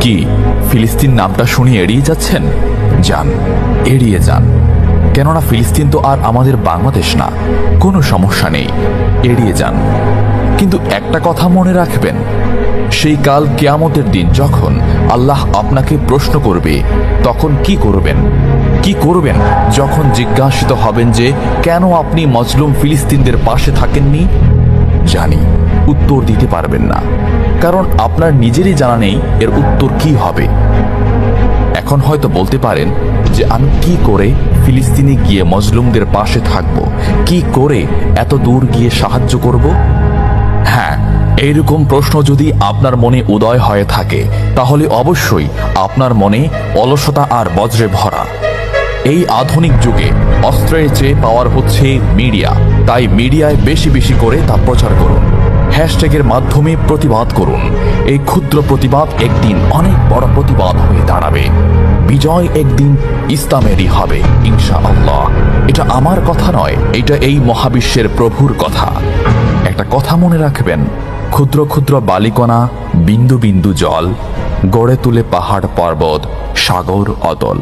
কি ফিলিস্তিন নামটা শুনে এড়িয়ে যাচ্ছেন? যান, এড়িয়ে যান। কেননা ফিলিস্তিন তো আর আমাদের বাংলাদেশ না। কোনো সমস্যা নেই, এড়িয়ে যান। কিন্তু একটা কথা মনে রাখবেন, সেই কাল কিয়ামতের দিন যখন আল্লাহ আপনাকে প্রশ্ন করবে, তখন কি করবেন? কি করবেন যখন জিজ্ঞাসিত হবেন যে কেন আপনি মজলুম ফিলিস্তিনদের পাশে থাকেননি? জানি উত্তর দিতে পারবেন না, কারণ আপনার নিজেরই জানা নেই এর উত্তর কি হবে। এখন হয়তো বলতে পারেন যে আমি কি করে ফিলিস্তিনে গিয়ে মজলুমদের পাশে থাকব, কি করে এত দূর গিয়ে সাহায্য করব? হ্যাঁ, এইরকম প্রশ্ন যদি আপনার মনে উদয় হয়ে থাকে, তাহলে অবশ্যই আপনার মনে অলসতা আর বজ্রে ভরা। এই আধুনিক যুগে অস্ত্রের চেয়ে পাওয়ার হচ্ছে মিডিয়া, তাই মিডিয়ায় বেশি বেশি করে তা প্রচার করুন। হ্যাশট্যাগের মাধ্যমে প্রতিবাদ করুন। এই ক্ষুদ্র প্রতিবাদ একদিন অনেক বড় প্রতিবাদ হয়ে দাঁড়াবে। বিজয় একদিন ইসলামেরই হবে ইনশাআল্লাহ। এটা আমার কথা নয়, এটা এই মহাবিশ্বের প্রভুর কথা। একটা কথা মনে রাখবেন, ক্ষুদ্র ক্ষুদ্র বালিকণা, বিন্দু বিন্দু জল গড়ে তুলে পাহাড় পর্বত, সাগর অতল।